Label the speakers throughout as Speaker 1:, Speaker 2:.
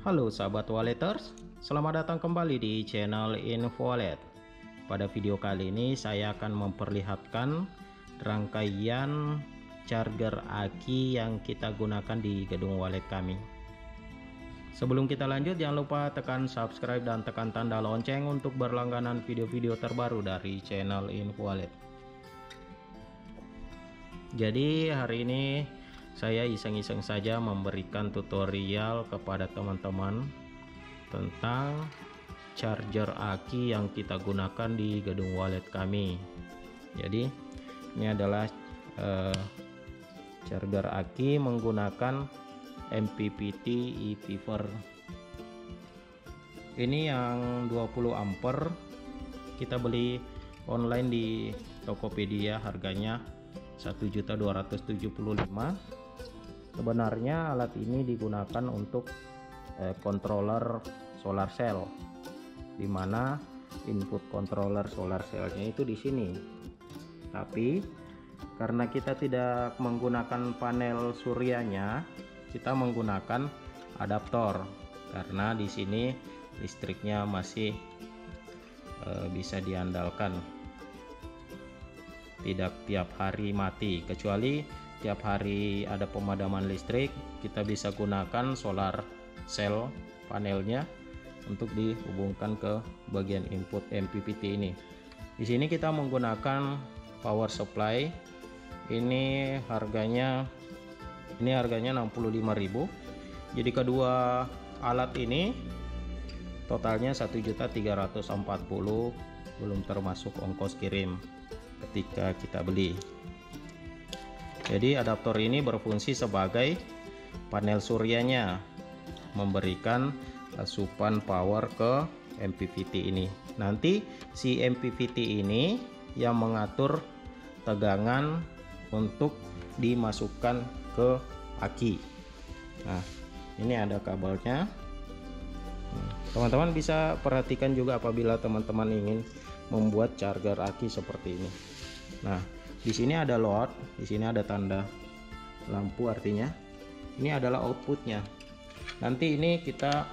Speaker 1: Halo sahabat walleters, selamat datang kembali di channel Info Wallet. Pada video kali ini saya akan memperlihatkan rangkaian charger aki yang kita gunakan di gedung wallet kami. Sebelum kita lanjut, jangan lupa tekan subscribe dan tekan tanda lonceng untuk berlangganan video-video terbaru dari channel Info Wallet. Jadi hari ini saya iseng-iseng saja memberikan tutorial kepada teman-teman tentang charger aki yang kita gunakan di gedung wallet kami. Jadi ini adalah charger aki menggunakan MPPT eViver. Ini yang 20 ampere, kita beli online di Tokopedia, harganya 1.275.000. Sebenarnya alat ini digunakan untuk controller solar cell, dimana input controller solar cellnya itu di sini. Tapi karena kita tidak menggunakan panel suryanya, kita menggunakan adaptor karena di sini listriknya masih bisa diandalkan, tidak tiap hari mati, kecuali tiap hari ada pemadaman listrik kita bisa gunakan solar cell panelnya untuk dihubungkan ke bagian input MPPT ini. Di sini kita menggunakan power supply. Ini harganya 65.000. Jadi kedua alat ini totalnya 1.340.000, belum termasuk ongkos kirim ketika kita beli. Jadi adaptor ini berfungsi sebagai panel suryanya, memberikan asupan power ke MPPT ini. Nanti si MPPT ini yang mengatur tegangan untuk dimasukkan ke aki. Nah, ini ada kabelnya. Teman-teman bisa perhatikan juga apabila teman-teman ingin membuat charger aki seperti ini. Nah, di sini ada load, di sini ada tanda lampu, artinya ini adalah outputnya. Nanti ini kita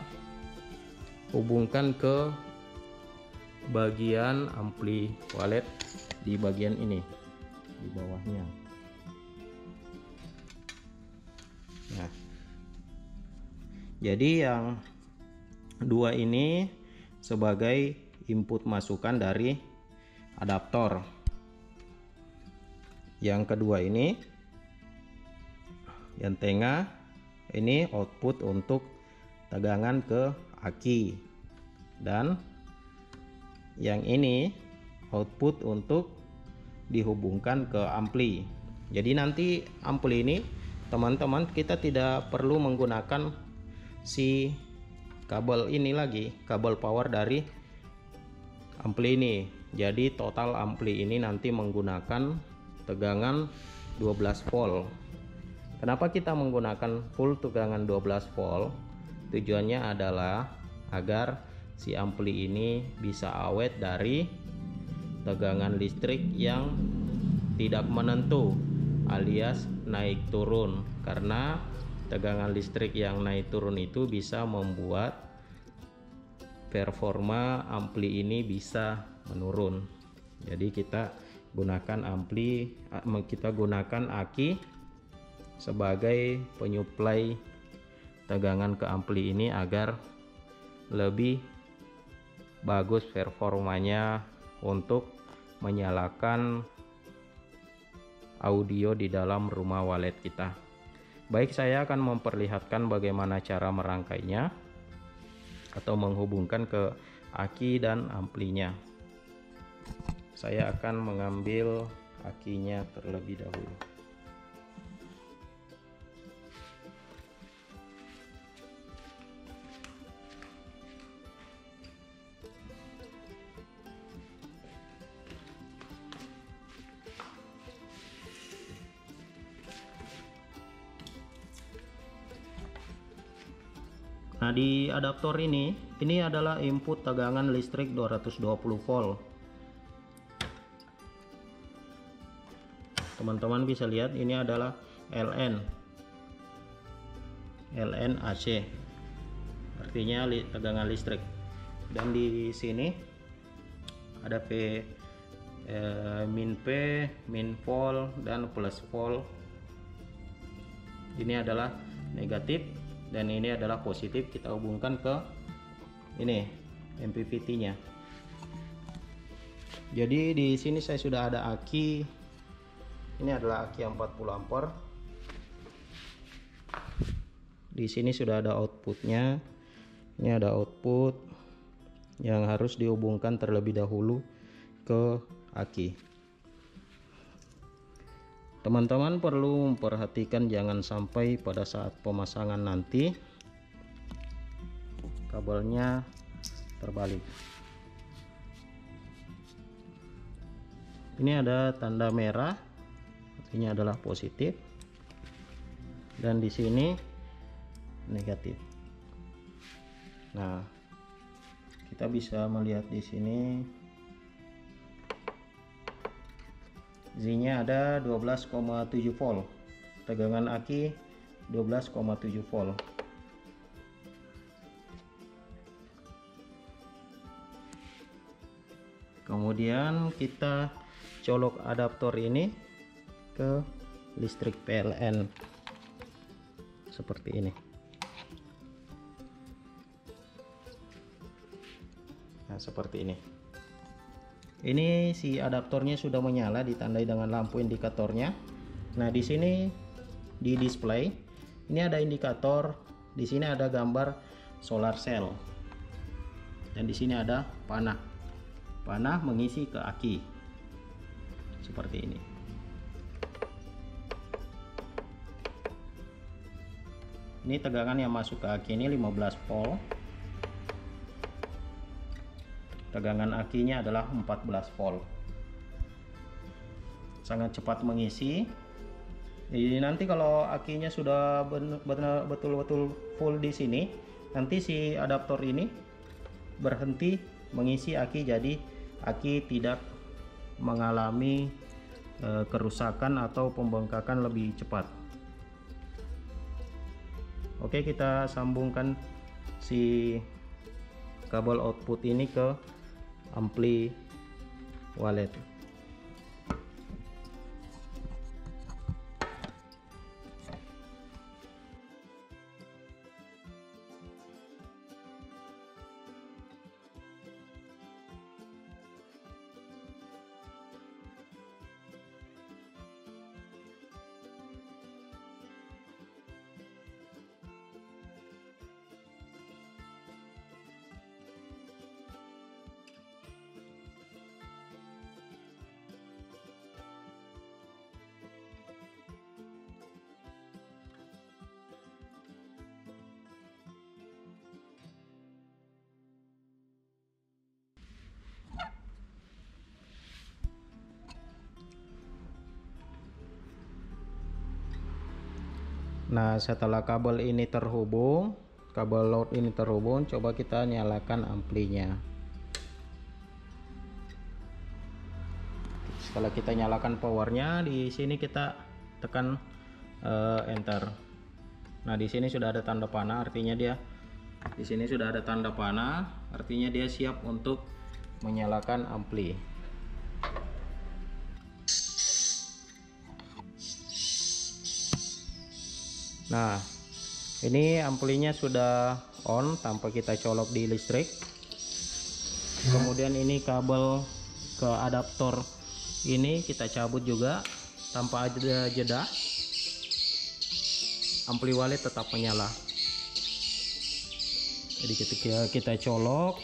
Speaker 1: hubungkan ke bagian ampli wallet di bagian ini, di bawahnya. Nah, jadi yang dua ini sebagai input masukan dari adaptor. Yang kedua ini, yang tengah ini output untuk tegangan ke aki, dan yang ini output untuk dihubungkan ke ampli. Jadi nanti ampli ini teman-teman kita tidak perlu menggunakan si kabel ini lagi, kabel power dari ampli ini. Jadi total ampli ini nanti menggunakan tegangan 12 volt. Kenapa kita menggunakan full tegangan 12 volt? Tujuannya adalah agar si ampli ini bisa awet dari tegangan listrik yang tidak menentu alias naik turun, karena tegangan listrik yang naik turun itu bisa membuat performa ampli ini bisa menurun. Jadi kita gunakan aki sebagai penyuplai tegangan ke ampli ini agar lebih bagus performanya untuk menyalakan audio di dalam rumah wallet kita. Baik, saya akan memperlihatkan bagaimana cara merangkainya atau menghubungkan ke aki dan amplinya. Saya akan mengambil akinya terlebih dahulu. Nah, di adaptor ini adalah input tegangan listrik 220 volt. Teman-teman bisa lihat ini adalah LN AC, artinya tegangan listrik. Dan di sini ada min P, min volt, dan plus volt. Ini adalah negatif dan ini adalah positif. Kita hubungkan ke ini MPPT-nya. Jadi di sini saya sudah ada aki. Ini adalah aki 40 ampere. Di sini sudah ada outputnya. Ini ada output yang harus dihubungkan terlebih dahulu ke aki. Teman-teman perlu memperhatikan jangan sampai pada saat pemasangan nanti kabelnya terbalik. Ini ada tanda merah, artinya adalah positif, dan di sini negatif. Nah, kita bisa melihat di sini Z-nya ada 12,7 volt, tegangan aki 12,7 volt. Kemudian kita colok adaptor ini ke listrik PLN seperti ini. Nah, seperti ini. Ini si adaptornya sudah menyala, ditandai dengan lampu indikatornya. Nah, di sini di display ini ada indikator, di sini ada gambar solar cell, dan di sini ada panah. Panah mengisi ke aki seperti ini. Ini tegangan yang masuk ke aki ini 15 volt. Tegangan akinya adalah 14 volt. Sangat cepat mengisi. Jadi nanti kalau akinya sudah betul-betul full di sini, nanti si adaptor ini berhenti mengisi aki, jadi aki tidak mengalami kerusakan atau pembengkakan lebih cepat. Oke, kita sambungkan si kabel output ini ke ampli walet. Nah, setelah kabel ini terhubung, kabel load ini terhubung, coba kita nyalakan amplinya. Setelah kita nyalakan powernya, di sini kita tekan enter. Nah, di sini sudah ada tanda panah, artinya dia di sini sudah ada tanda panah, artinya dia siap untuk menyalakan ampli. Nah, ini amplinya sudah on tanpa kita colok di listrik. Kemudian ini kabel ke adaptor ini kita cabut juga tanpa ada jeda. Ampli walet tetap menyala. Jadi ketika kita colok,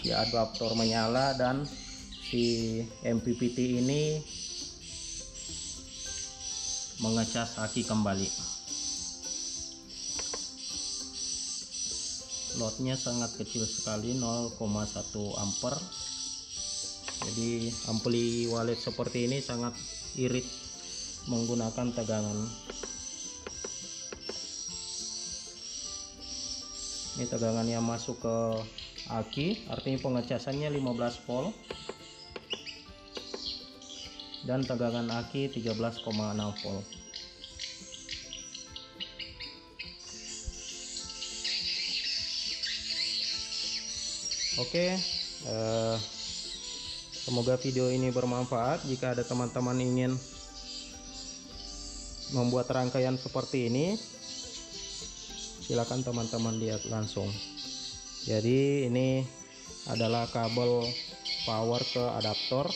Speaker 1: si adaptor menyala dan si MPPT ini mengecas aki kembali. Loadnya sangat kecil sekali, 0,1 ampere. Jadi ampli walet seperti ini sangat irit menggunakan tegangan. Ini tegangan yang masuk ke aki, artinya pengecasannya 15 volt. Dan tegangan aki 13,6 volt. Oke, semoga video ini bermanfaat. Jika ada teman-teman ingin membuat rangkaian seperti ini, silakan teman-teman lihat langsung. Jadi ini adalah kabel power ke adaptor.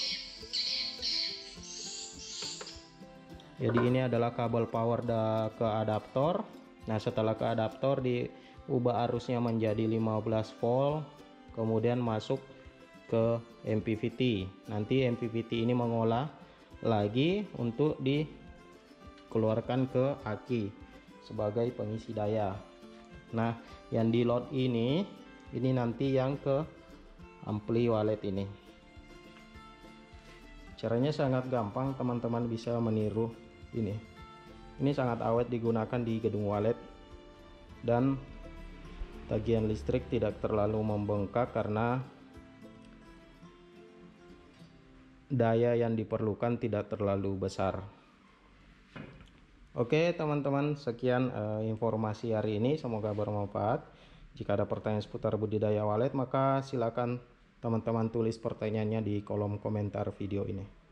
Speaker 1: Jadi ini adalah kabel power ke adaptor. Nah, setelah ke adaptor diubah arusnya menjadi 15 volt, kemudian masuk ke MPPT. Nanti MPPT ini mengolah lagi untuk dikeluarkan ke aki sebagai pengisi daya. Nah, yang di load ini nanti yang ke ampli walet ini. Caranya sangat gampang, teman-teman bisa meniru ini. Ini sangat awet digunakan di gedung walet dan tagihan listrik tidak terlalu membengkak karena daya yang diperlukan tidak terlalu besar. Oke teman-teman, sekian informasi hari ini, semoga bermanfaat. Jika ada pertanyaan seputar budidaya walet, maka silakan teman-teman tulis pertanyaannya di kolom komentar video ini.